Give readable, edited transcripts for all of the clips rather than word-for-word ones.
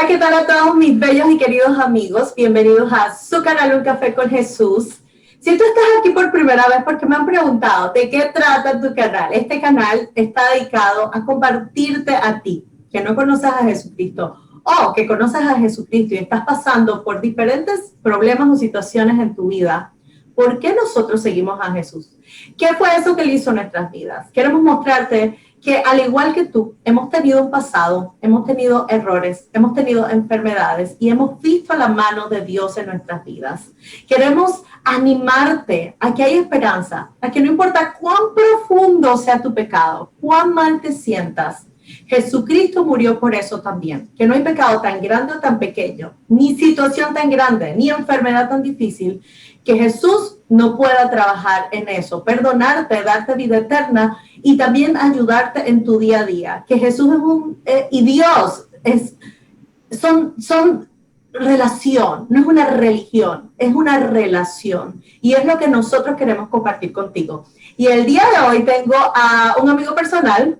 Hola, ¿qué tal a todos mis bellos y queridos amigos? Bienvenidos a su canal Un Café con Jesús. Si tú estás aquí por primera vez porque me han preguntado de qué trata tu canal, este canal está dedicado a compartirte a ti, que no conoces a Jesucristo, o que conoces a Jesucristo y estás pasando por diferentes problemas o situaciones en tu vida. ¿Por qué nosotros seguimos a Jesús? ¿Qué fue eso que Él hizo en nuestras vidas? Queremos mostrarte que al igual que tú, hemos tenido un pasado, hemos tenido errores, hemos tenido enfermedades y hemos visto la mano de Dios en nuestras vidas. Queremos animarte a que hay esperanza, a que no importa cuán profundo sea tu pecado, cuán mal te sientas, Jesucristo murió por eso también, que no hay pecado tan grande o tan pequeño, ni situación tan grande, ni enfermedad tan difícil, que Jesús no pueda trabajar en eso, perdonarte, darte vida eterna y también ayudarte en tu día a día. Que Jesús es y Dios son relación, no es una religión, es una relación. Y es lo que nosotros queremos compartir contigo. Y el día de hoy tengo a un amigo personal.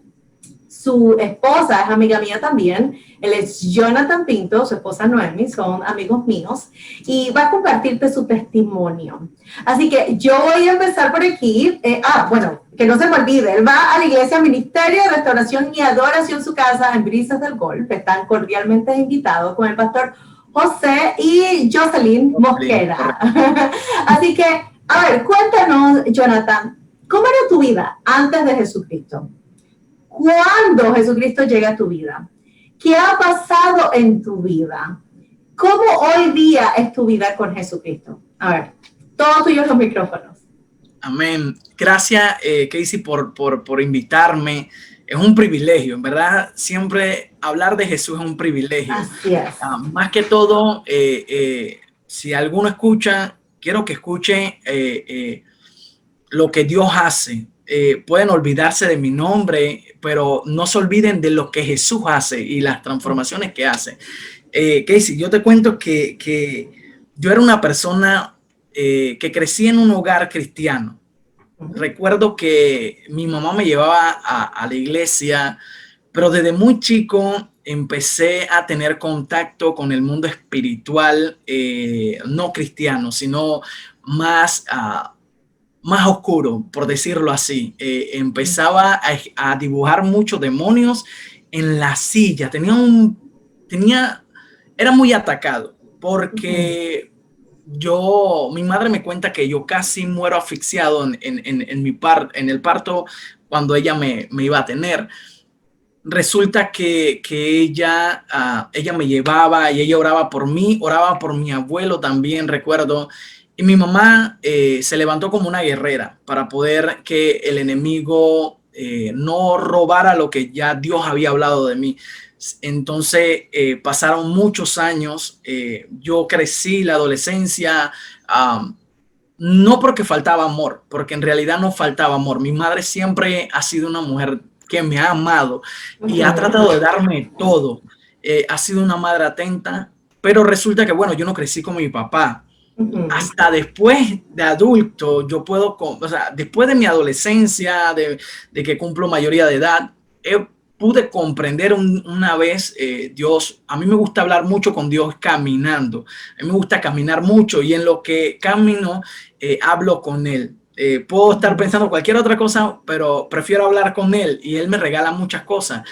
Su esposa es amiga mía también. Él es Jonathan Pinto, su esposa Noemi, son amigos míos. Y va a compartirte su testimonio. Así que yo voy a empezar por aquí. Bueno, que no se me olvide. Él va a la iglesia Ministerio de Restauración y Adoración, su casa en Brisas del Golf. Están cordialmente invitados con el pastor José y Jocelyn Mosquera. Así que, a ver, cuéntanos, Jonathan, ¿cómo era tu vida antes de Jesucristo? ¿Cuándo Jesucristo llega a tu vida? ¿Qué ha pasado en tu vida? ¿Cómo hoy día es tu vida con Jesucristo? A ver, todos tuyos los micrófonos. Amén. Gracias, Casey, por invitarme. Es un privilegio, en verdad. Siempre hablar de Jesús es un privilegio. Así es. Más que todo, si alguno escucha, quiero que escuche lo que Dios hace. Pueden olvidarse de mi nombre, pero no se olviden de lo que Jesús hace y las transformaciones que hace. Casey, yo te cuento que yo era una persona que crecí en un hogar cristiano. Recuerdo que mi mamá me llevaba a la iglesia, pero desde muy chico empecé a tener contacto con el mundo espiritual, no cristiano, sino más más oscuro, por decirlo así. Empezaba a dibujar muchos demonios en la silla. Era muy atacado porque mi madre me cuenta que yo casi muero asfixiado en el parto cuando ella me iba a tener. Resulta que ella me llevaba y ella oraba por mí, oraba por mi abuelo también, recuerdo. Y mi mamá se levantó como una guerrera para poder que el enemigo no robara lo que ya Dios había hablado de mí. Entonces pasaron muchos años, yo crecí la adolescencia, no porque faltaba amor, porque en realidad no faltaba amor. Mi madre siempre ha sido una mujer que me ha amado y ha tratado de darme todo. Ha sido una madre atenta, pero resulta que, bueno, yo no crecí con mi papá. Hasta después de adulto, después de mi adolescencia, de que cumplo mayoría de edad, pude comprender una vez Dios. A mí me gusta hablar mucho con Dios caminando. A mí me gusta caminar mucho y en lo que camino hablo con Él. Puedo estar pensando cualquier otra cosa, pero prefiero hablar con Él y Él me regala muchas cosas.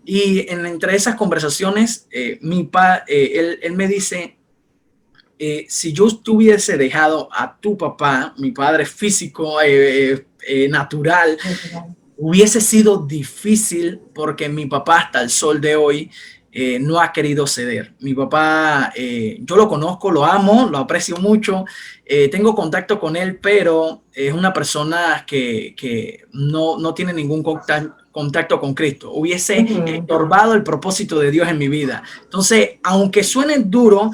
Y entre esas conversaciones, él me dice, si yo tuviese dejado a tu papá, mi padre físico, natural, hubiese sido difícil porque mi papá hasta el sol de hoy no ha querido ceder. Mi papá, yo lo conozco, lo amo, lo aprecio mucho, tengo contacto con él, pero es una persona que no tiene ningún contacto con Cristo. Hubiese estorbado el propósito de Dios en mi vida. Entonces, aunque suene duro,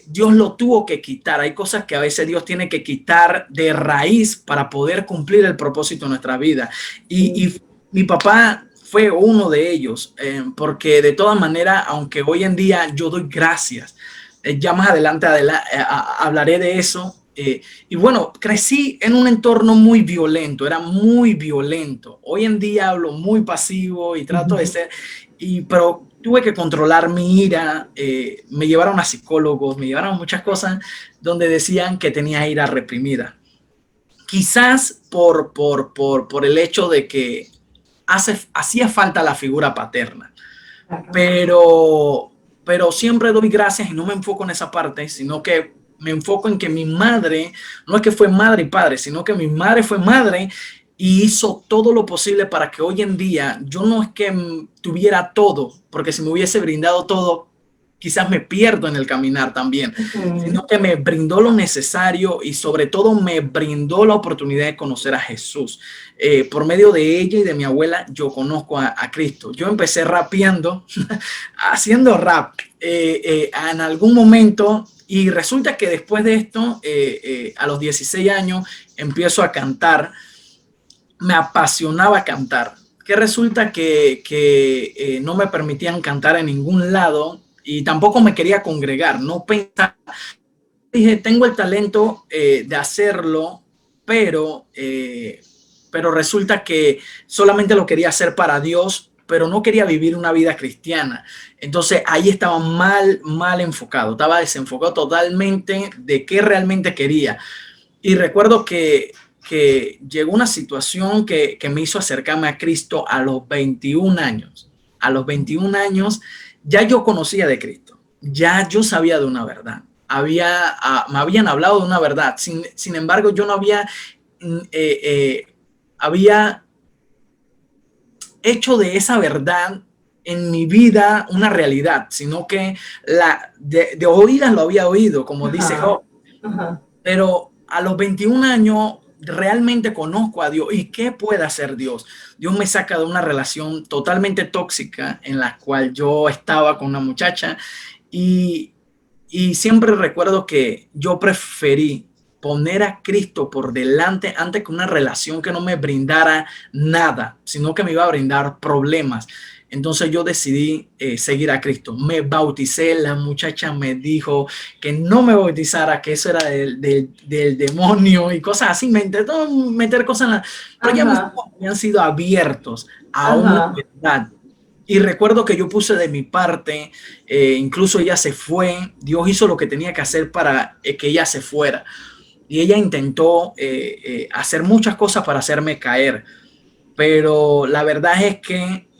Dios lo tuvo que quitar. Hay cosas que a veces Dios tiene que quitar de raíz para poder cumplir el propósito de nuestra vida. Y mi papá fue uno de ellos, porque de todas maneras, aunque hoy en día yo doy gracias, ya más adelante hablaré de eso. Y bueno, crecí en un entorno muy violento, era muy violento. Hoy en día hablo muy pasivo y trato de ser, pero tuve que controlar mi ira, me llevaron a psicólogos, me llevaron a muchas cosas donde decían que tenía ira reprimida. Quizás por el hecho de que hacía falta la figura paterna, pero siempre doy gracias y no me enfoco en esa parte, sino que me enfoco en que mi madre, no es que fue madre y padre, sino que mi madre fue madre y hizo todo lo posible para que hoy en día yo no es que tuviera todo, porque si me hubiese brindado todo, quizás me pierdo en el caminar también, sino que me brindó lo necesario y sobre todo me brindó la oportunidad de conocer a Jesús. Por medio de ella y de mi abuela, yo conozco a Cristo. Yo empecé rapeando, haciendo rap en algún momento y resulta que después de esto, a los 16 años, empiezo a cantar. Me apasionaba cantar, que resulta que no me permitían cantar en ningún lado y tampoco me quería congregar, no pensaba, dije, tengo el talento de hacerlo, pero resulta que solamente lo quería hacer para Dios, pero no quería vivir una vida cristiana. Entonces ahí estaba mal enfocado, estaba desenfocado totalmente de qué realmente quería. Y recuerdo que llegó una situación que me hizo acercarme a Cristo a los 21 años. A los 21 años ya yo conocía de Cristo, ya yo sabía de una verdad. Me habían hablado de una verdad, sin embargo yo no había hecho de esa verdad en mi vida una realidad, sino que de oídas lo había oído, como dice Job. Pero a los 21 años realmente conozco a Dios. ¿Y qué puede hacer Dios? Dios me saca de una relación totalmente tóxica en la cual yo estaba con una muchacha y siempre recuerdo que yo preferí poner a Cristo por delante antes que una relación que no me brindara nada, sino que me iba a brindar problemas. Entonces yo decidí seguir a Cristo. Me bauticé, la muchacha me dijo que no me bautizara, que eso era del demonio y cosas así. Me intentó meter cosas en la... Pero ya mis ojos habían sido abiertos a una verdad. Y recuerdo que yo puse de mi parte, incluso ella se fue, Dios hizo lo que tenía que hacer para que ella se fuera. Y ella intentó hacer muchas cosas para hacerme caer. Pero la verdad es que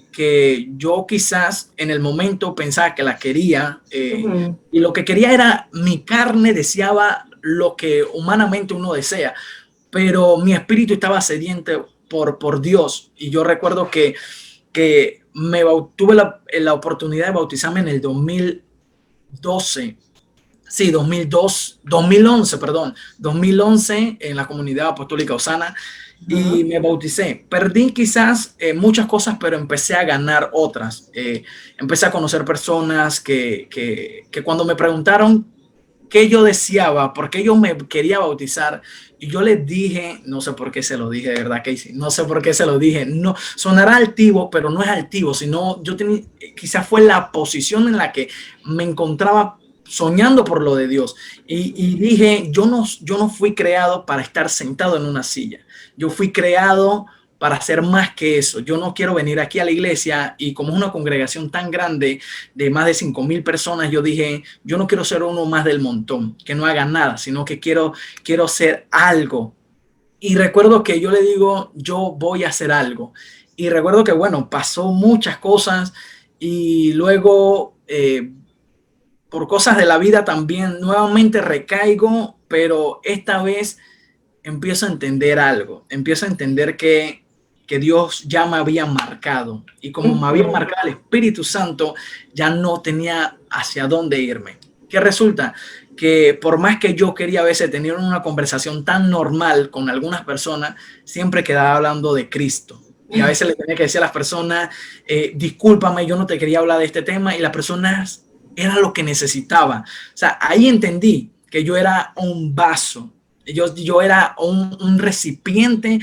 yo quizás en el momento pensaba que la quería y lo que quería era mi carne deseaba lo que humanamente uno desea, pero mi espíritu estaba sediento por Dios y yo recuerdo que tuve la oportunidad de bautizarme en el 2012. Sí, 2011 en la Comunidad Apostólica Osana y me bauticé. Perdí quizás muchas cosas, pero empecé a ganar otras. Empecé a conocer personas que cuando me preguntaron qué yo deseaba, por qué yo me quería bautizar, y yo les dije, no sé por qué se lo dije, de verdad, Casey, no sé por qué se lo dije, no, sonará altivo, pero no es altivo, sino yo tenía, quizás fue la posición en la que me encontraba soñando por lo de Dios y dije, yo no fui creado para estar sentado en una silla, yo fui creado para hacer más que eso. Yo no quiero venir aquí a la iglesia y como es una congregación tan grande de más de 5,000 personas, yo dije, yo no quiero ser uno más del montón, que no haga nada, sino que quiero hacer algo. Y recuerdo que yo le digo, yo voy a hacer algo. Y recuerdo que, bueno, pasó muchas cosas y luego por cosas de la vida también nuevamente recaigo, pero esta vez empiezo a entender algo, empiezo a entender que Dios ya me había marcado y como me había marcado el Espíritu Santo, ya no tenía hacia dónde irme. ¿Qué resulta? Que por más que yo quería a veces tener una conversación tan normal con algunas personas, siempre quedaba hablando de Cristo. Y a veces le tenía que decir a las personas, discúlpame, yo no te quería hablar de este tema, y las personas era lo que necesitaba. O sea, ahí entendí que yo era un vaso, yo era un recipiente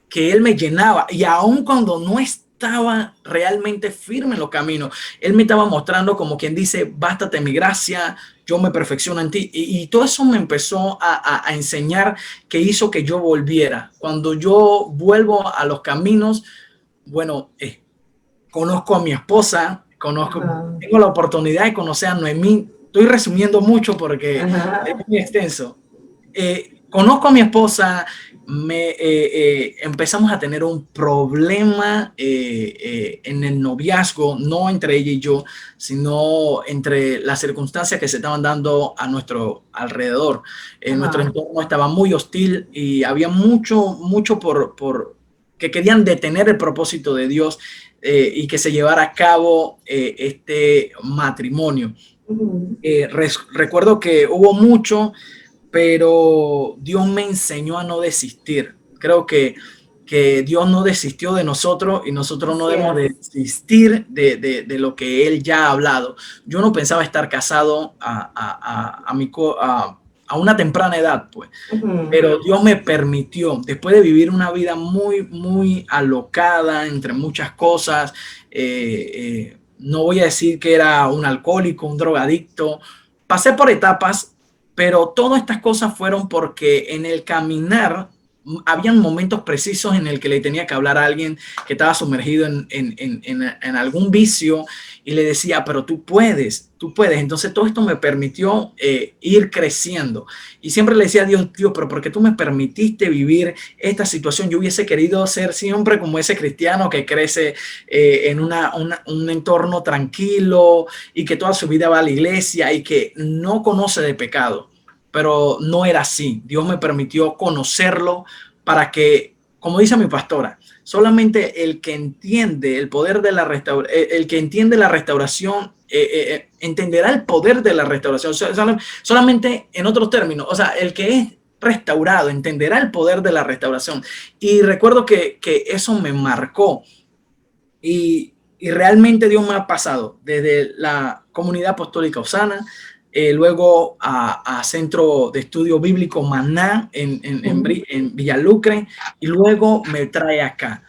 que él me llenaba y aun cuando no estaba realmente firme en los caminos, él me estaba mostrando como quien dice, bástate mi gracia, yo me perfecciono en ti y todo eso me empezó a enseñar que hizo que yo volviera. Cuando yo vuelvo a los caminos, bueno, conozco a mi esposa, tengo la oportunidad de conocer a Noemí. Estoy resumiendo mucho porque es muy extenso. Conozco a mi esposa, empezamos a tener un problema en el noviazgo, no entre ella y yo, sino entre las circunstancias que se estaban dando a nuestro alrededor. Nuestro entorno estaba muy hostil y había mucho por que querían detener el propósito de Dios y que se llevara a cabo este matrimonio. Recuerdo que hubo mucho, pero Dios me enseñó a no desistir. Creo que Dios no desistió de nosotros y nosotros no debemos desistir de lo que Él ya ha hablado. Yo no pensaba estar casado a una temprana edad, pues. Pero Dios me permitió, después de vivir una vida muy alocada entre muchas cosas, no voy a decir que era un alcohólico, un drogadicto, pasé por etapas, pero todas estas cosas fueron porque en el caminar habían momentos precisos en el que le tenía que hablar a alguien que estaba sumergido en algún vicio y le decía, pero tú puedes. Entonces todo esto me permitió ir creciendo y siempre le decía a Dios, pero ¿por qué tú me permitiste vivir esta situación? Yo hubiese querido ser siempre como ese cristiano que crece en un entorno tranquilo y que toda su vida va a la iglesia y que no conoce de pecado. Pero no era así. Dios me permitió conocerlo para que, como dice mi pastora, solamente el que entiende el poder de la restauración, el que entiende la restauración, entenderá el poder de la restauración. Solamente en otros términos, o sea, el que es restaurado entenderá el poder de la restauración. Y recuerdo que eso me marcó y realmente Dios me ha pasado desde la comunidad apostólica Osana, luego a Centro de Estudio Bíblico Maná en Villalucre, y luego me trae acá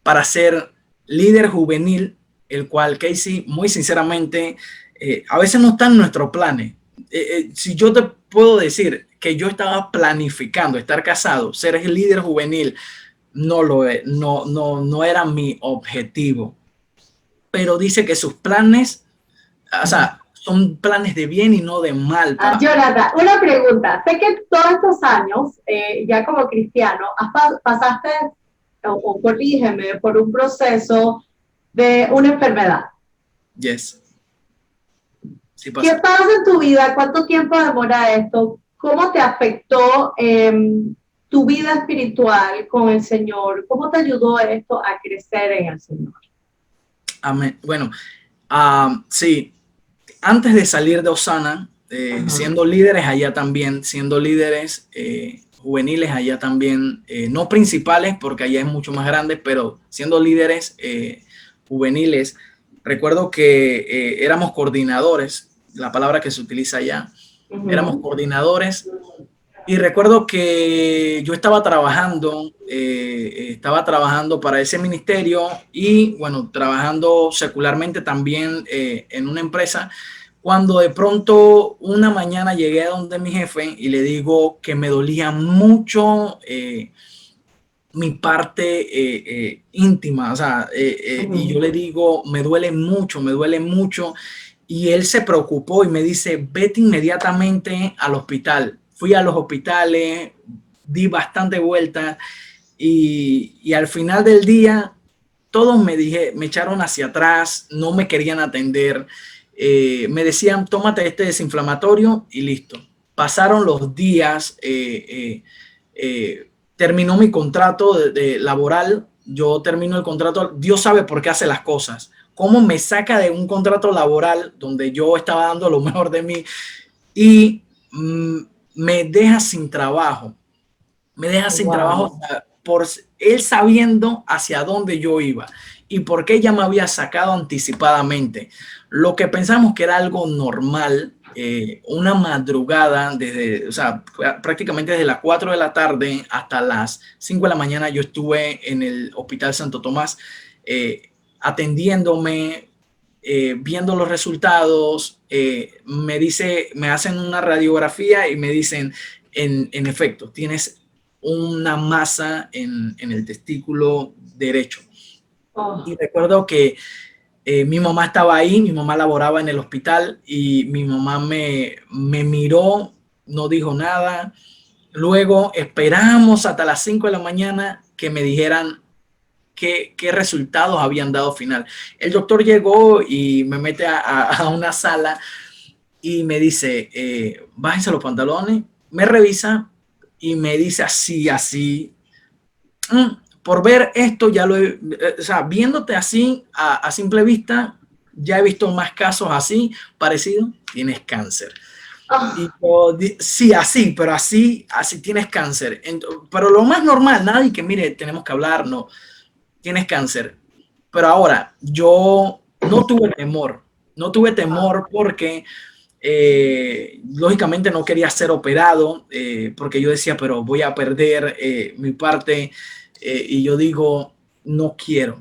para ser líder juvenil, el cual Casey, muy sinceramente, a veces no está en nuestros planes. Si yo te puedo decir que yo estaba planificando estar casado, ser el líder juvenil, no era mi objetivo. Pero dice que sus planes, o sea, son planes de bien y no de mal. Jonathan, una pregunta. Sé que todos estos años, ya como cristiano, pasaste, o corrígeme, por un proceso de una enfermedad. Yes. Sí, ¿qué pasa en tu vida? ¿Cuánto tiempo demora esto? ¿Cómo te afectó tu vida espiritual con el Señor? ¿Cómo te ayudó esto a crecer en el Señor? Amén. Bueno, sí, antes de salir de Osana, siendo líderes allá también, siendo líderes juveniles allá también, no principales porque allá es mucho más grande, pero siendo líderes juveniles, recuerdo que éramos coordinadores, la palabra que se utiliza allá, éramos coordinadores. Y recuerdo que yo estaba trabajando para ese ministerio y, bueno, trabajando secularmente también en una empresa, cuando de pronto una mañana llegué a donde mi jefe y le digo que me dolía mucho mi parte íntima, o sea, y yo le digo, me duele mucho, y él se preocupó y me dice, vete inmediatamente al hospital. Fui a los hospitales, di bastante vueltas y al final del día todos me echaron hacia atrás, no me querían atender, me decían, tómate este desinflamatorio y listo. Pasaron los días, terminó mi contrato de laboral, yo termino el contrato, Dios sabe por qué hace las cosas. Cómo me saca de un contrato laboral donde yo estaba dando lo mejor de mí y me deja sin trabajo. Me deja sin trabajo por él sabiendo hacia dónde yo iba y por qué ya me había sacado anticipadamente. Lo que pensamos que era algo normal, una madrugada, o sea, prácticamente desde las 4 de la tarde hasta las 5 de la mañana yo estuve en el Hospital Santo Tomás atendiéndome, viendo los resultados, me hacen una radiografía y me dicen, en efecto, tienes una masa en el testículo derecho. Y Oh, recuerdo que mi mamá estaba ahí, mi mamá laboraba en el hospital y mi mamá me miró, no dijo nada. Luego esperamos hasta las 5 de la mañana que me dijeran qué resultados habían dado final. El doctor llegó y me mete a una sala y me dice, bájese los pantalones, me revisa y me dice así, así, por ver esto, ya lo he, o sea, viéndote así a simple vista, ya he visto más casos así, parecidos, tienes cáncer. Y oh, yo, sí, así, pero así tienes cáncer. Pero lo más normal, nadie que mire, tenemos que hablar, no, tienes cáncer. Pero ahora, yo no tuve temor porque lógicamente no quería ser operado porque yo decía, pero voy a perder mi parte y yo digo, no quiero.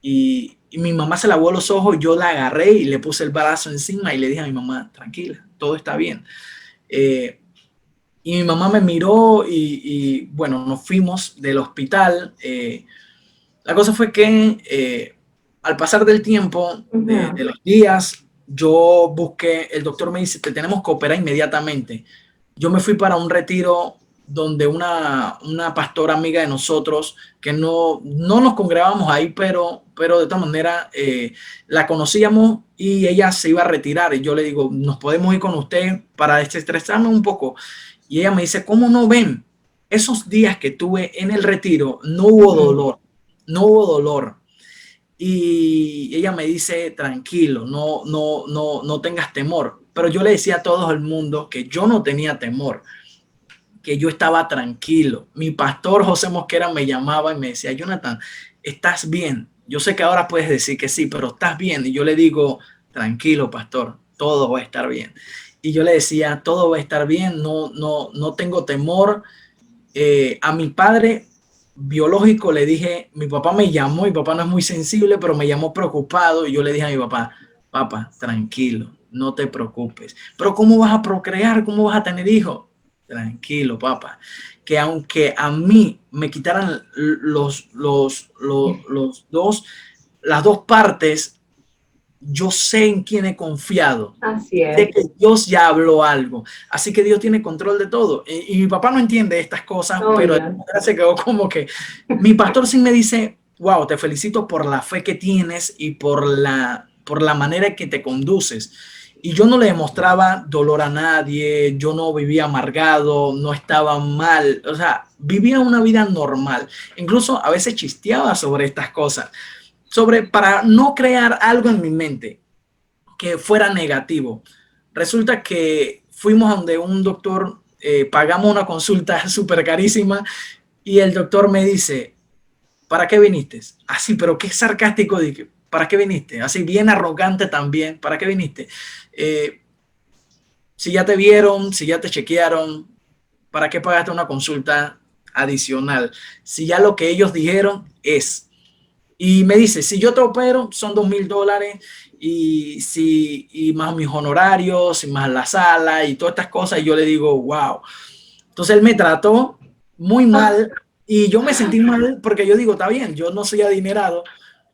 Y mi mamá se lavó los ojos, yo la agarré y le puse el brazo encima y le dije a mi mamá, tranquila, todo está bien. Eh, y mi mamá me miró bueno, nos fuimos del hospital. La cosa fue que al pasar del tiempo, de ujú. los días, yo busqué, el doctor me dice, te tenemos que operar inmediatamente. Yo me fui para un retiro donde una pastora amiga de nosotros, que no nos congregábamos ahí, pero de todas maneras la conocíamos y ella se iba a retirar. Y yo le digo, ¿nos podemos ir con usted para desestresarme un poco? Y ella me dice, ¿cómo no ven? Esos días que tuve en el retiro no hubo dolor, no hubo dolor. Y ella me dice, tranquilo, no tengas temor. Pero yo le decía a todo el mundo que yo no tenía temor, que yo estaba tranquilo. Mi pastor José Mosquera me llamaba y me decía, Jonathan, ¿estás bien? Yo sé que ahora puedes decir que sí, pero ¿estás bien? Y yo le digo, tranquilo, pastor, todo va a estar bien. Y yo le decía, todo va a estar bien, no tengo temor. A mi padre biológico le dije, mi papá me llamó, mi papá no es muy sensible, pero me llamó preocupado y yo le dije a mi papá, papá, tranquilo, no te preocupes. Pero ¿cómo vas a procrear? ¿Cómo vas a tener hijos? Tranquilo, papá. Que aunque a mí me quitaran las dos partes, yo sé en quién he confiado. Así Sé es. que Dios ya habló algo. Así que Dios tiene control de todo. Y mi papá no entiende estas cosas, pero de Obvio. alguna manera se quedó como que mi pastor sí me dice, wow, te felicito por la fe que tienes y por la manera en que te conduces. Y yo no le demostraba dolor a nadie, yo no vivía amargado, no estaba mal, o sea, vivía una vida normal. Incluso a veces chisteaba sobre estas cosas para no crear algo en mi mente que fuera negativo. Resulta que fuimos a donde un doctor, pagamos una consulta súper carísima y el doctor me dice, ¿para qué viniste? Así, pero qué sarcástico, dije, ¿para qué viniste? Así, bien arrogante también, ¿para qué viniste? Eh, si ya te vieron, si ya te chequearon, ¿para qué pagaste una consulta adicional? Si ya lo que ellos dijeron es. Y me dice, si yo te opero, son $2,000 y más mis honorarios, y más la sala y todas estas cosas. Y yo le digo, wow. Entonces él me trató muy Ah, mal y yo me sentí mal porque yo digo, está bien, yo no soy adinerado,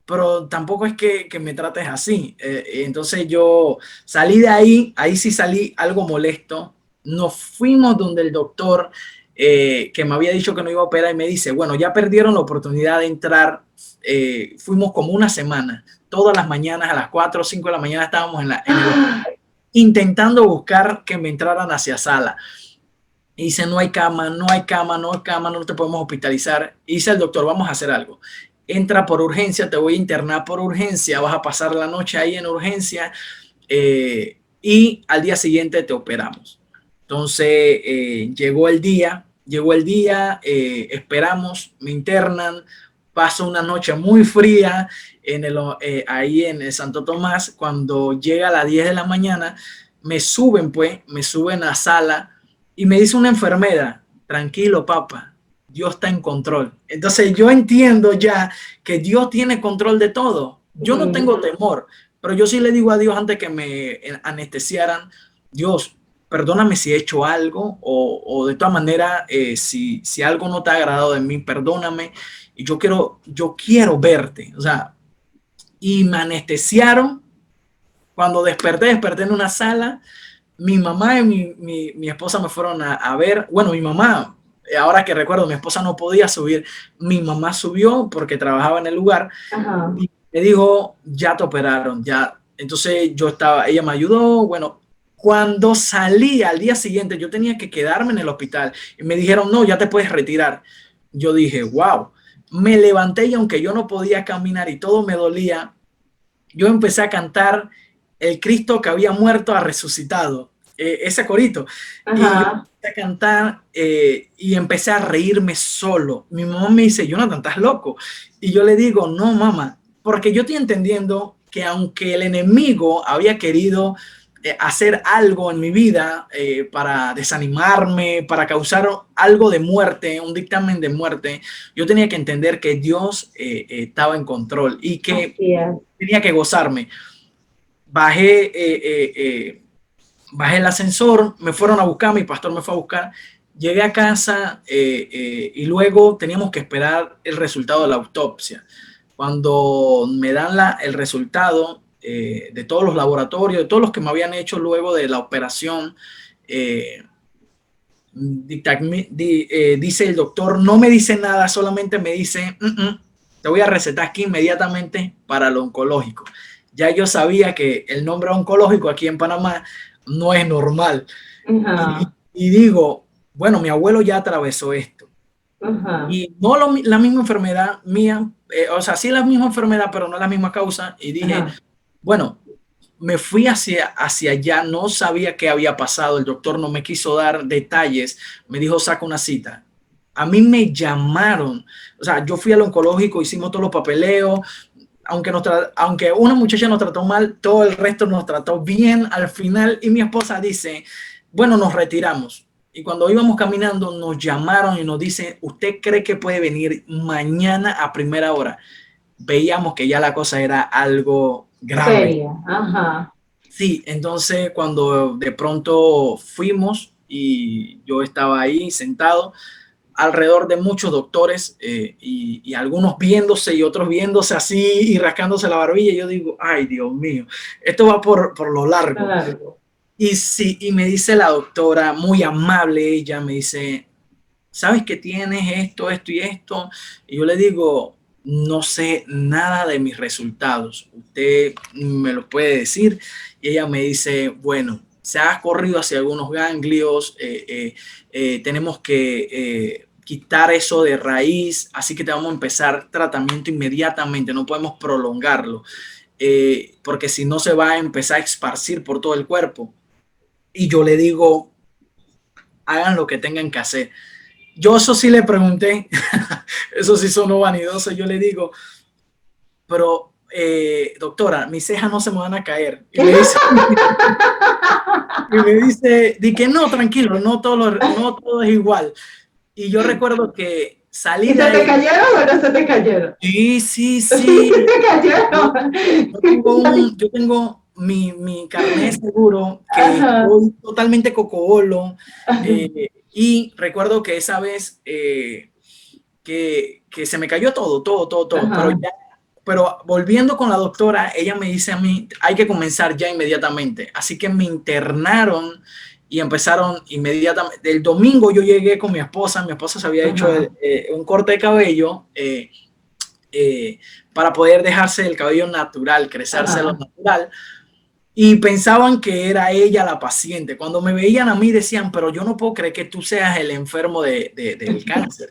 pero tampoco es que me trates así. Entonces yo salí de ahí, ahí sí salí algo molesto. Nos fuimos donde el doctor que me había dicho que no iba a operar y me dice, bueno, ya perdieron la oportunidad de entrar. Fuimos como una semana, todas las mañanas a las 4 o 5 de la mañana estábamos en el ah, hospital intentando buscar que me entraran hacia sala. Y dice, no hay cama, no hay cama, no hay cama, no te podemos hospitalizar. Y dice el doctor, vamos a hacer algo. Entra por urgencia, te voy a internar por urgencia, vas a pasar la noche ahí en urgencia y al día siguiente te operamos. Entonces llegó el día, esperamos, me internan, paso una noche muy fría ahí en el Santo Tomás. Cuando llega a las 10 de la mañana, me suben a sala y me dice una enfermera, tranquilo, papá, Dios está en control. Entonces yo entiendo ya que Dios tiene control de todo. Yo no tengo temor, pero yo sí le digo a Dios antes que me anestesiaran, Dios, perdóname si he hecho algo o de todas maneras, si algo no te ha agradado de mí, perdóname. y yo quiero verte. O sea, y me anestesiaron. Cuando desperté en una sala. Mi mamá y mi esposa me fueron a ver. Bueno, mi mamá, ahora que recuerdo, mi esposa no podía subir. Mi mamá subió porque trabajaba en el lugar. Ajá. Y me dijo, ya te operaron, ya. Entonces ella me ayudó. Bueno, cuando salí al día siguiente, yo tenía que quedarme en el hospital y me dijeron, no, ya te puedes retirar. Yo dije, wow. Me levanté y aunque yo no podía caminar y todo me dolía, yo empecé a cantar el Cristo que había muerto ha resucitado, ese corito. Y yo Ajá. empecé a cantar y empecé a reírme solo. Mi mamá me dice, Jonathan, ¿estás loco? Y yo le digo, no, mamá, porque yo estoy entendiendo que aunque el enemigo había querido hacer algo en mi vida para desanimarme, para causar algo de muerte, un dictamen de muerte, yo tenía que entender que Dios estaba en control y que Así es. tenía que gozarme. Bajé, bajé el ascensor, me fueron a buscar, mi pastor me fue a buscar, llegué a casa y luego teníamos que esperar el resultado de la autopsia. Cuando me dan el resultado de todos los laboratorios, de todos los que me habían hecho luego de la operación, dice el doctor, no me dice nada, solamente me dice, te voy a recetar aquí inmediatamente para el oncológico. Ya yo sabía que el nombre oncológico aquí en Panamá no es normal. Y digo, bueno, mi abuelo ya atravesó esto. Y no la misma enfermedad mía, o sea, sí la misma enfermedad, pero no la misma causa. Y dije, bueno, me fui hacia allá, no sabía qué había pasado, el doctor no me quiso dar detalles, me dijo, saca una cita. A mí me llamaron, o sea, yo fui al oncológico, hicimos todos los papeleos, aunque una muchacha nos trató mal, todo el resto nos trató bien al final y mi esposa dice, bueno, nos retiramos. Y cuando íbamos caminando nos llamaron y nos dicen, ¿usted cree que puede venir mañana a primera hora? Veíamos que ya la cosa era algo grave. Seria. Ajá. Sí, entonces cuando de pronto fuimos y yo estaba ahí sentado alrededor de muchos doctores y algunos viéndose y otros viéndose así y rascándose la barbilla, yo digo, ay Dios mío, esto va por lo largo. Largo. Y sí, y me dice la doctora, muy amable, ella me dice, ¿sabes que tienes esto, esto y esto? Y yo le digo, no sé nada de mis resultados. ¿Usted me lo puede decir? Y ella me dice, bueno, se ha corrido hacia algunos ganglios, tenemos que quitar eso de raíz, así que te vamos a empezar tratamiento inmediatamente, no podemos prolongarlo, porque si no se va a empezar a esparcir por todo el cuerpo. Y yo le digo, hagan lo que tengan que hacer. Yo eso sí le pregunté, eso sí sonó vanidoso, yo le digo, pero doctora, mis cejas no se me van a caer. Y me dice, di que no, tranquilo, no todo es igual. Y yo recuerdo que salí ¿Y de se te ahí. cayeron o no se te cayeron? Sí, sí, Sí, sí. se te cayeron. Yo tengo mi carnet seguro que Ajá. estoy totalmente cocobolo. Y recuerdo que esa vez que se me cayó todo, Ajá. pero volviendo con la doctora, ella me dice a mí, hay que comenzar ya inmediatamente. Así que me internaron y empezaron inmediatamente. El domingo yo llegué con mi esposa se había hecho un corte de cabello para poder dejarse el cabello natural, crecerse lo Ajá. natural. Y pensaban que era ella la paciente. Cuando me veían a mí decían, pero yo no puedo creer que tú seas el enfermo del cáncer.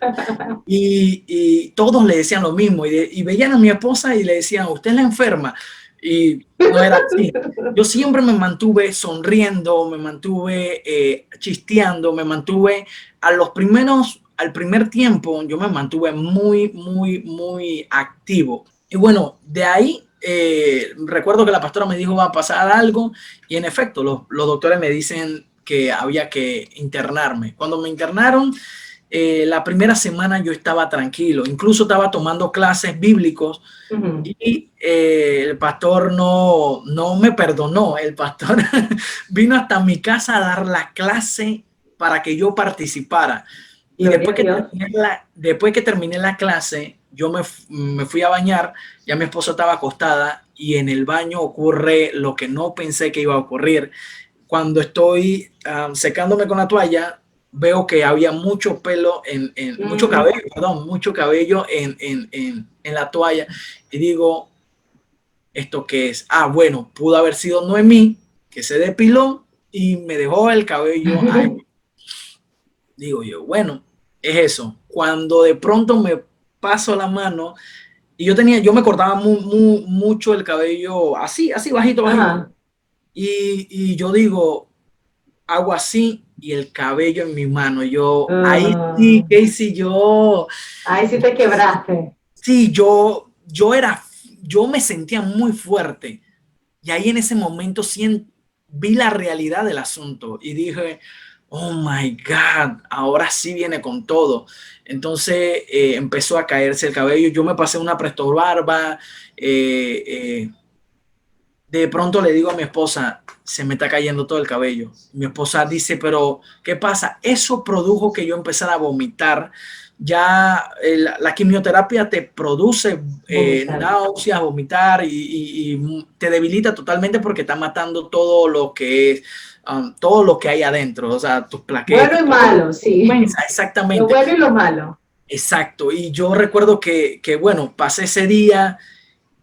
Y todos le decían lo mismo. Y veían a mi esposa y le decían, usted es la enferma. Y no era así. Yo siempre me mantuve sonriendo, me mantuve chisteando, me mantuve al primer tiempo, yo me mantuve muy activo. Y bueno, de ahí recuerdo que la pastora me dijo va a pasar algo y en efecto los doctores me dicen que había que internarme. Cuando me internaron, la primera semana yo estaba tranquilo, incluso estaba tomando clases bíblicos y el pastor no me perdonó, el pastor vino hasta mi casa a dar la clase para que yo participara. Y Gloria a Dios. después que terminé la clase, me fui a bañar, ya mi esposa estaba acostada y en el baño ocurre lo que no pensé que iba a ocurrir. Cuando estoy secándome con la toalla, veo que había mucho pelo, mucho cabello, perdón, mucho cabello en la toalla y digo, ¿esto qué es? Ah, bueno, pudo haber sido Noemí, que se depiló y me dejó el cabello ahí. Digo yo, bueno, es eso. Cuando de pronto me paso la mano y yo me cortaba mucho el cabello así, así bajito, bajito. Y yo digo, hago así y el cabello en mi mano. Yo, ahí sí, Casey, yo. Ahí sí te quebraste. Sí, yo me sentía muy fuerte. Y ahí en ese momento sí vi la realidad del asunto y dije, oh my God, ahora sí viene con todo. Entonces empezó a caerse el cabello. Yo me pasé una Presto Barba. De pronto le digo a mi esposa, se me está cayendo todo el cabello. Mi esposa dice, pero ¿qué pasa? Eso produjo que yo empezara a vomitar. Ya la quimioterapia te produce náuseas, vomitar y te debilita totalmente porque está matando todo lo que es, todo lo que hay adentro, o sea, tus plaquetas. Bueno y malo, sí. Exactamente. Lo bueno y lo malo. Exacto. Y yo recuerdo bueno, pasé ese día.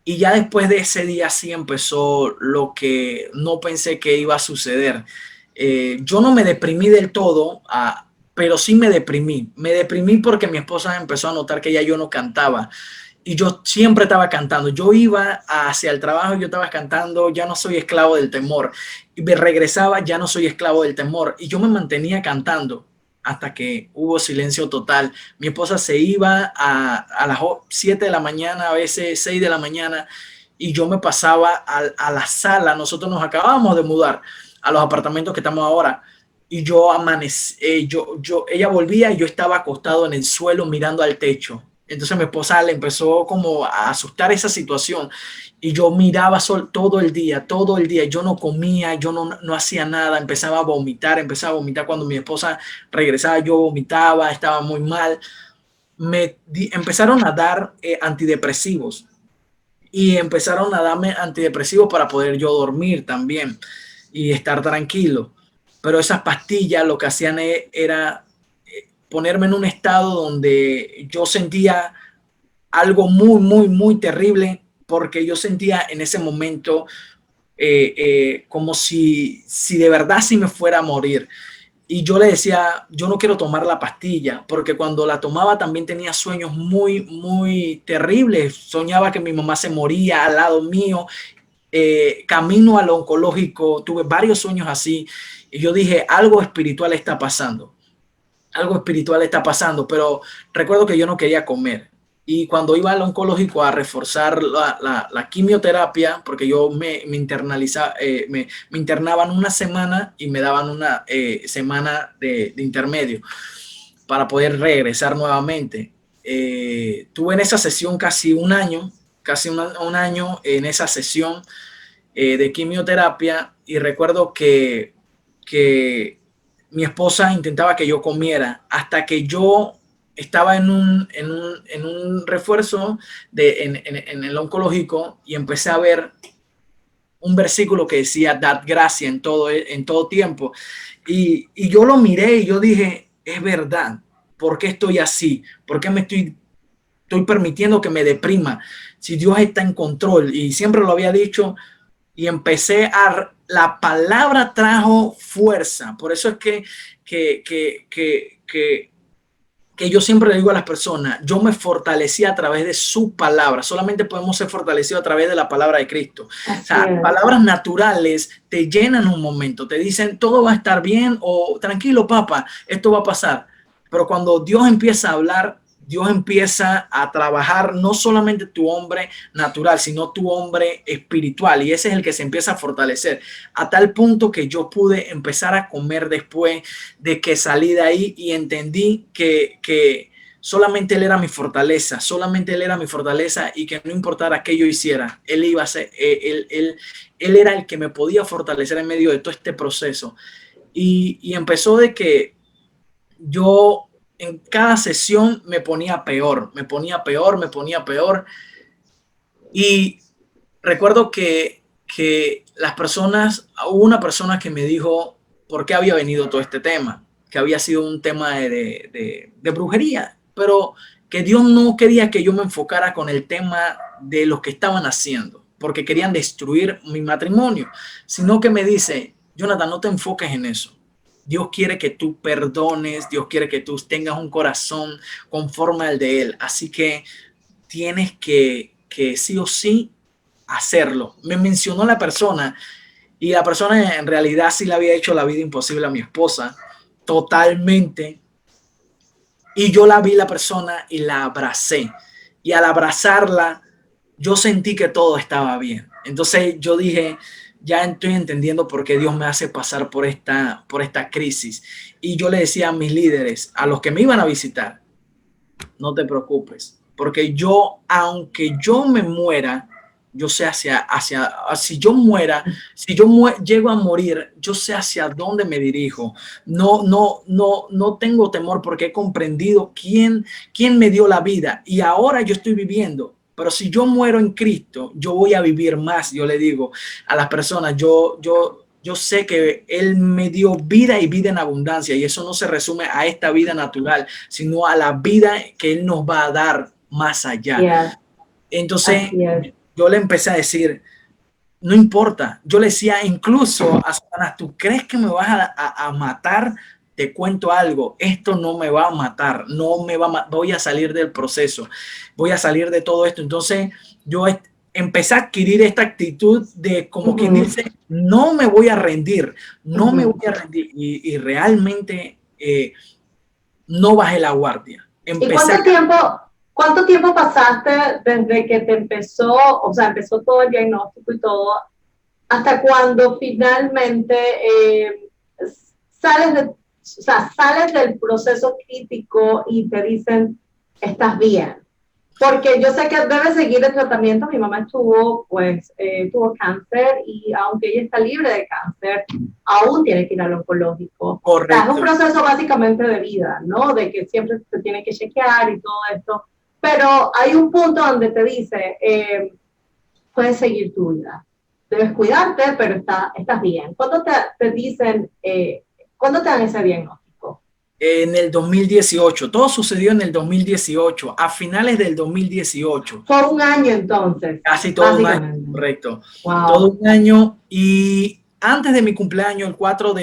Y ya después de ese día sí empezó lo que no pensé que iba a suceder. Yo no me deprimí del todo, pero sí me deprimí. Me deprimí porque mi esposa empezó a notar que ya yo no cantaba. Y yo siempre estaba cantando. Yo iba hacia el trabajo, yo estaba cantando, ya no soy esclavo del temor. Y me regresaba, ya no soy esclavo del temor. Y yo me mantenía cantando hasta que hubo silencio total. Mi esposa se iba a las 7 de la mañana, a veces 6 de la mañana, y yo me pasaba a la sala. Nosotros nos acabamos de mudar a los apartamentos que estamos ahora. Y yo ella volvía y yo estaba acostado en el suelo mirando al techo. Entonces mi esposa le empezó como a asustar esa situación y yo miraba todo el día, yo no comía, yo no hacía nada, empezaba a vomitar cuando mi esposa regresaba, yo vomitaba, estaba muy mal. Empezaron a dar antidepresivos y empezaron a darme antidepresivos para poder yo dormir también y estar tranquilo. Pero esas pastillas lo que hacían era ponerme en un estado donde yo sentía algo muy terrible porque yo sentía en ese momento como si de verdad sí me fuera a morir. Y yo le decía, yo no quiero tomar la pastilla, porque cuando la tomaba también tenía sueños muy terribles. Soñaba que mi mamá se moría al lado mío, camino al oncológico, tuve varios sueños así. Y yo dije, algo espiritual está pasando. Algo espiritual está pasando, pero recuerdo que yo no quería comer. Y cuando iba al oncológico a reforzar la quimioterapia, porque yo me internaban una semana y me daban una semana de intermedio para poder regresar nuevamente. Tuve en esa sesión casi un año en esa sesión de quimioterapia y recuerdo que mi esposa intentaba que yo comiera hasta que yo estaba en un refuerzo en el oncológico y empecé a ver un versículo que decía, dad gracia en todo tiempo. Y yo lo miré y yo dije, es verdad, ¿por qué estoy así? ¿Por qué estoy permitiendo que me deprima? Si Dios está en control, y siempre lo había dicho, y la palabra trajo fuerza. Por eso es que yo siempre le digo a las personas, yo me fortalecí a través de su palabra. Solamente podemos ser fortalecidos a través de la palabra de Cristo. O sea, palabras naturales te llenan un momento, te dicen todo va a estar bien o tranquilo, papá, esto va a pasar. Pero cuando Dios empieza a hablar, Dios empieza a trabajar no solamente tu hombre natural, sino tu hombre espiritual. Y ese es el que se empieza a fortalecer. A tal punto que yo pude empezar a comer después de que salí de ahí y entendí que solamente Él era mi fortaleza. Solamente Él era mi fortaleza y que no importara qué yo hiciera, Él iba a ser, él era el que me podía fortalecer en medio de todo este proceso. Y empezó de que yo en cada sesión me ponía peor, me ponía peor, me ponía peor. Y recuerdo que hubo una persona que me dijo por qué había venido todo este tema, que había sido un tema de brujería, pero que Dios no quería que yo me enfocara con el tema de lo que estaban haciendo, porque querían destruir mi matrimonio, sino que me dice, Jonathan, no te enfoques en eso. Dios quiere que tú perdones, Dios quiere que tú tengas un corazón conforme al de Él. Así que tienes que sí o sí hacerlo. Me mencionó la persona y la persona en realidad sí le había hecho la vida imposible a mi esposa, totalmente. Y yo la vi la persona y la abracé. Y al abrazarla, yo sentí que todo estaba bien. Entonces yo dije, ya estoy entendiendo por qué Dios me hace pasar por esta crisis. Y yo le decía a mis líderes, a los que me iban a visitar, no te preocupes, porque yo, aunque yo me muera, yo sé si yo muera, llego a morir, yo sé hacia dónde me dirijo. No tengo temor porque he comprendido quién me dio la vida y ahora yo estoy viviendo. Pero si yo muero en Cristo, yo voy a vivir más. Yo le digo a las personas, yo sé que Él me dio vida y vida en abundancia, y eso no se resume a esta vida natural, sino a la vida que Él nos va a dar más allá. Yeah. Entonces, yo le empecé a decir, no importa. Yo le decía incluso a Satanás, ¿tú crees que me vas a matar? Te cuento algo, esto no me va a matar, voy a salir del proceso, voy a salir de todo esto. Entonces, yo empecé a adquirir esta actitud de como quien dice, no me voy a rendir, no me voy a rendir. Y realmente no bajé la guardia. ¿Y cuánto tiempo pasaste desde que te empezó todo el diagnóstico y todo, hasta cuando finalmente sales del proceso crítico y te dicen, estás bien? Porque yo sé que debe seguir el tratamiento. Mi mamá tuvo cáncer y aunque ella está libre de cáncer, aún tiene que ir al oncológico. Correcto. O sea, es un proceso básicamente de vida, ¿no? De que siempre se tiene que chequear y todo esto. Pero hay un punto donde te dice, puedes seguir tu vida. Debes cuidarte, pero estás bien. ¿Cuándo te dicen, cuándo te dan ese diagnóstico? En el 2018, todo sucedió en el 2018, a finales del 2018. Por un año entonces. Casi todo un año, correcto. Wow. Todo un año, y antes de mi cumpleaños, el 4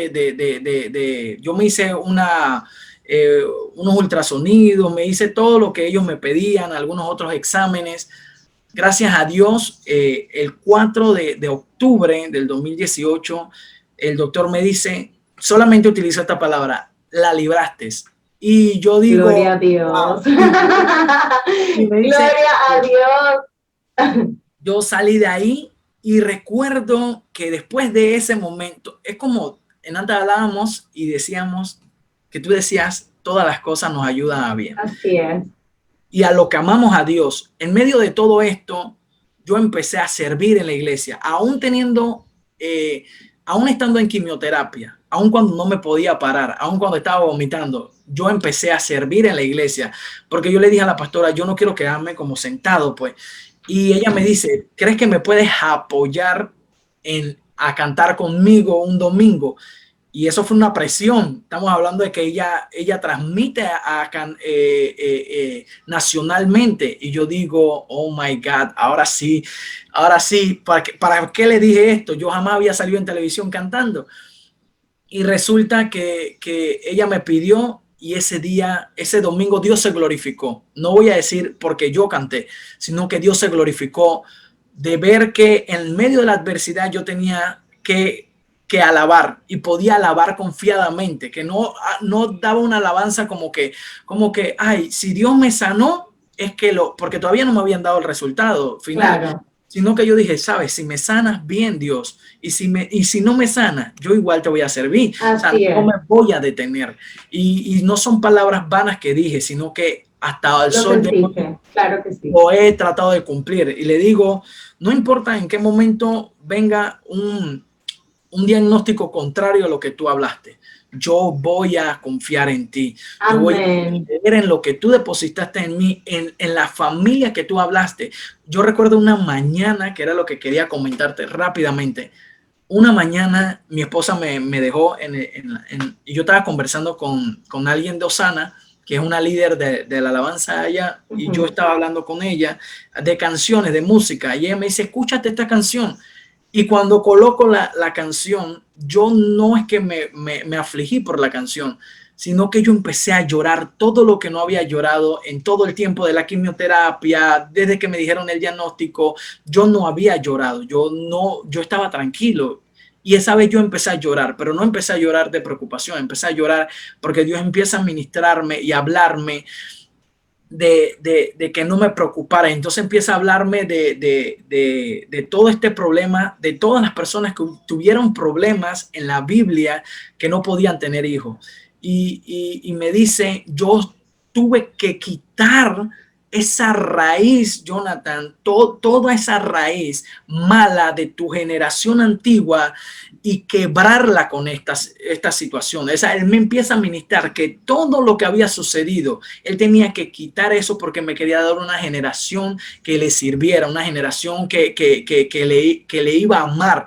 yo me hice unos ultrasonidos, me hice todo lo que ellos me pedían, algunos otros exámenes. Gracias a Dios, el 4 de octubre del 2018, el doctor me dice, solamente utilizo esta palabra, la libraste. Y yo digo, gloria a Dios. Wow. Y me dice, gloria a Dios. Yo salí de ahí y recuerdo que después de ese momento, es como en antes hablábamos y decíamos que tú decías, todas las cosas nos ayudan a bien. Así es. Y a lo que amamos a Dios, en medio de todo esto, yo empecé a servir en la iglesia, aún estando en quimioterapia, aún cuando no me podía parar, aún cuando estaba vomitando, yo empecé a servir en la iglesia, porque yo le dije a la pastora, yo no quiero quedarme como sentado, pues. Y ella me dice, ¿crees que me puedes apoyar a cantar conmigo un domingo? Y eso fue una presión. Estamos hablando de que ella transmite nacionalmente. Y yo digo, oh my God, ahora sí. ¿Para qué le dije esto? Yo jamás había salido en televisión cantando. Y resulta que ella me pidió, y ese domingo Dios se glorificó. No voy a decir porque yo canté, sino que Dios se glorificó de ver que en medio de la adversidad yo tenía que alabar, y podía alabar confiadamente, que no daba una alabanza como que, ay, si Dios me sanó, es que porque todavía no me habían dado el resultado final. Claro. Sino que yo dije, sabes, si me sanas, bien, Dios, y si no me sana, yo igual te voy a servir. O sea, no me voy a detener. Y no son palabras vanas que dije, sino que hasta el sol de hoy, claro que sí, lo he tratado de cumplir. Y le digo, no importa en qué momento venga un diagnóstico contrario a lo que tú hablaste, yo voy a confiar en ti. Yo voy a Amén. creer en lo que tú depositaste en mí, en la familia que tú hablaste. Yo recuerdo una mañana, que era lo que quería comentarte rápidamente. Una mañana mi esposa me dejó y yo estaba conversando con alguien de Osana, que es una líder de la alabanza allá, y yo estaba hablando con ella de canciones, de música, y ella me dice, escúchate esta canción. Y cuando coloco la canción, yo no es que me afligí por la canción, sino que yo empecé a llorar todo lo que no había llorado en todo el tiempo de la quimioterapia, desde que me dijeron el diagnóstico. Yo no había llorado, yo estaba tranquilo. Y esa vez yo empecé a llorar, pero no empecé a llorar de preocupación, empecé a llorar porque Dios empieza a ministrarme y a hablarme de que no me preocupara. Entonces empieza a hablarme de todo este problema, de todas las personas que tuvieron problemas en la Biblia que no podían tener hijos. Y me dice, yo tuve que quitar esa raíz, Jonathan, toda esa raíz mala de tu generación antigua y quebrarla con esta situación. Él me empieza a ministrar que todo lo que había sucedido, él tenía que quitar eso porque me quería dar una generación que le sirviera, una generación que le iba a amar.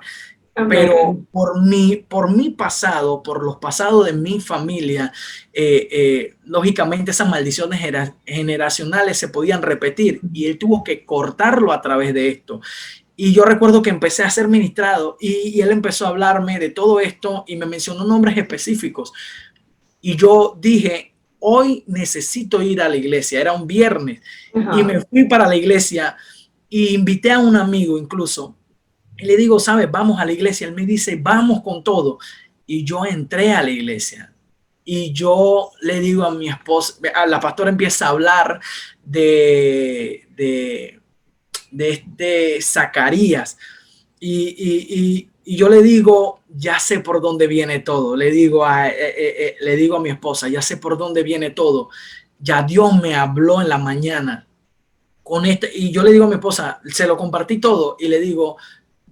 Amén. Pero por mi pasado, por los pasados de mi familia, lógicamente esas maldiciones generacionales se podían repetir y él tuvo que cortarlo a través de esto. Y yo recuerdo que empecé a ser ministrado y él empezó a hablarme de todo esto y me mencionó nombres específicos. Y yo dije, hoy necesito ir a la iglesia. Era un viernes y me fui para la iglesia e invité a un amigo incluso. Y le digo, ¿sabes? Vamos a la iglesia. Él me dice, vamos con todo. Y yo entré a la iglesia. Y yo le digo a mi esposa, la pastora empieza a hablar de este Zacarías. Y yo le digo, ya sé por dónde viene todo. Le digo a mi esposa, ya sé por dónde viene todo. Ya Dios me habló en la mañana con este. Y yo le digo a mi esposa, se lo compartí todo y le digo,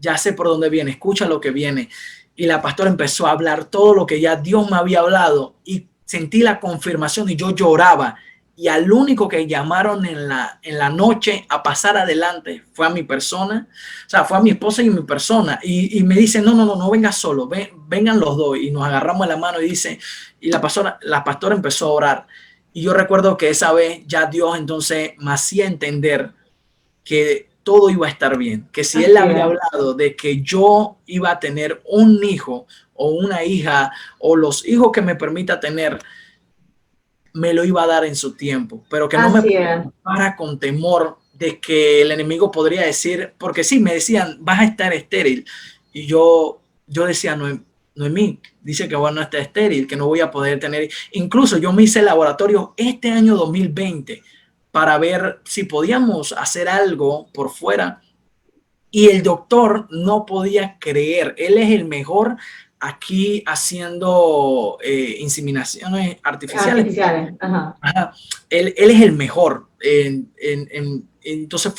ya sé por dónde viene, escucha lo que viene. Y la pastora empezó a hablar todo lo que ya Dios me había hablado y sentí la confirmación y yo lloraba. Y al único que llamaron en la noche a pasar adelante fue a mi persona, o sea, fue a mi esposa y mi persona. Y me dice, no vengas solo, vengan los dos. Y nos agarramos la mano y dice, y la pastora empezó a orar. Y yo recuerdo que esa vez ya Dios entonces me hacía entender que todo iba a estar bien, que si él había hablado de que yo iba a tener un hijo o una hija o los hijos que me permita tener, me lo iba a dar en su tiempo, pero que no me preocupara con temor de que el enemigo podría decir, porque sí, me decían, vas a estar estéril, y yo decía, Noemí, dice que bueno, está estéril, que no voy a poder tener, incluso yo me hice laboratorio este año 2020 para ver si podíamos hacer algo por fuera, y el doctor no podía creer, él es el mejor aquí haciendo inseminaciones artificiales. Ajá. Ajá. Él es el mejor. Entonces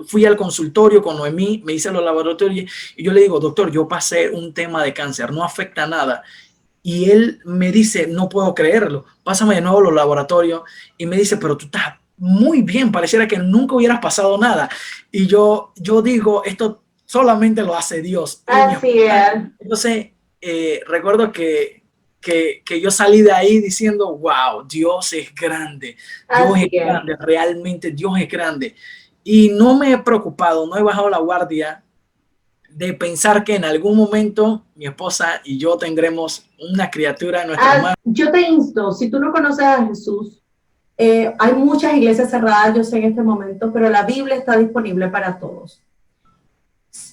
fui al consultorio con Noemí, me hice los laboratorios y yo le digo, doctor, yo pasé un tema de cáncer, no afecta nada. Y él me dice, no puedo creerlo, pásame de nuevo los laboratorios. Y me dice, pero tú estás muy bien, pareciera que nunca hubieras pasado nada. Y yo digo, esto solamente lo hace Dios. Así es. Entonces, recuerdo que yo salí de ahí diciendo, wow, Dios es grande, Dios es grande, realmente Dios es grande. Y no me he preocupado, no he bajado la guardia de pensar que en algún momento mi esposa y yo tendremos una criatura en nuestra mano. Yo te insto, si tú no conoces a Jesús, hay muchas iglesias cerradas, yo sé en este momento, pero la Biblia está disponible para todos.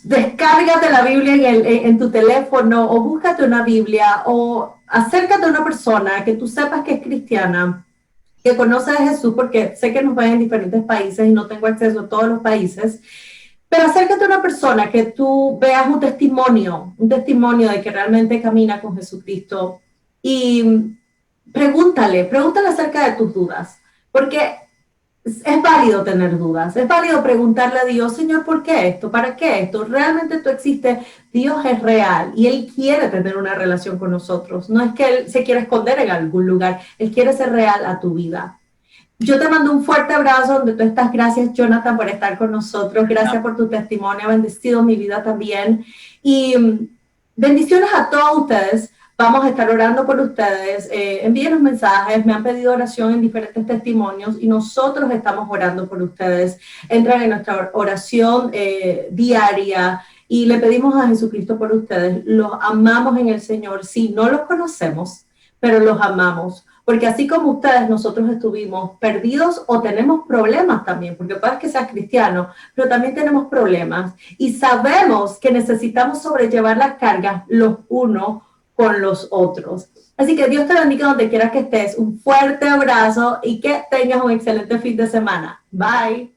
Descárgate la Biblia en tu teléfono o búscate una Biblia o acércate a una persona que tú sepas que es cristiana, que conoce a Jesús, porque sé que nos ven en diferentes países y no tengo acceso a todos los países, pero acércate a una persona que tú veas un testimonio de que realmente camina con Jesucristo y pregúntale acerca de tus dudas, porque es válido tener dudas, es válido preguntarle a Dios, Señor, ¿por qué esto? ¿Para qué esto? ¿Realmente tú existes? Dios es real y Él quiere tener una relación con nosotros. No es que Él se quiera esconder en algún lugar, Él quiere ser real a tu vida. Yo te mando un fuerte abrazo donde tú estás. Gracias, Jonathan, por estar con nosotros. Gracias por tu testimonio. Ha bendecido mi vida también. Y bendiciones a todos ustedes. Vamos a estar orando por ustedes. Envíenos mensajes. Me han pedido oración en diferentes testimonios y nosotros estamos orando por ustedes. Entran en nuestra oración diaria y le pedimos a Jesucristo por ustedes. Los amamos en el Señor. Sí, no los conocemos, pero los amamos. Porque así como ustedes, nosotros estuvimos perdidos o tenemos problemas también, porque puedes que seas cristiano, pero también tenemos problemas y sabemos que necesitamos sobrellevar las cargas los unos con los otros. Así que Dios te bendiga donde quieras que estés. Un fuerte abrazo y que tengas un excelente fin de semana. Bye.